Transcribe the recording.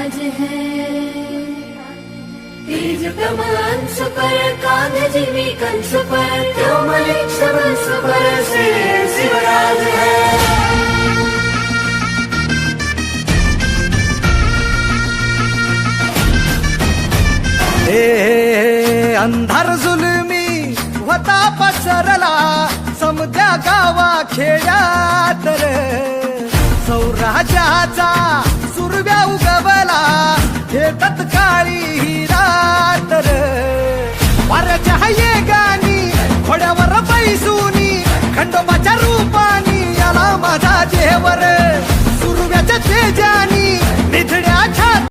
आज है तेज प्रमांस पर कांध जीवी कंस पर क्यों मलिक सबंस पर से शिवराज है। अंधार जुलमी होता पसरला समद्या गावा खेड्यात रे सौराजाचा सुरव्या उगवला हे तत्काळी ही रात रे वाऱ्याच्या येगानी घोड्यावर बैसूनी खंडोबाच्या रूपानी आला माझा देवर सुरव्याच्या तेजानी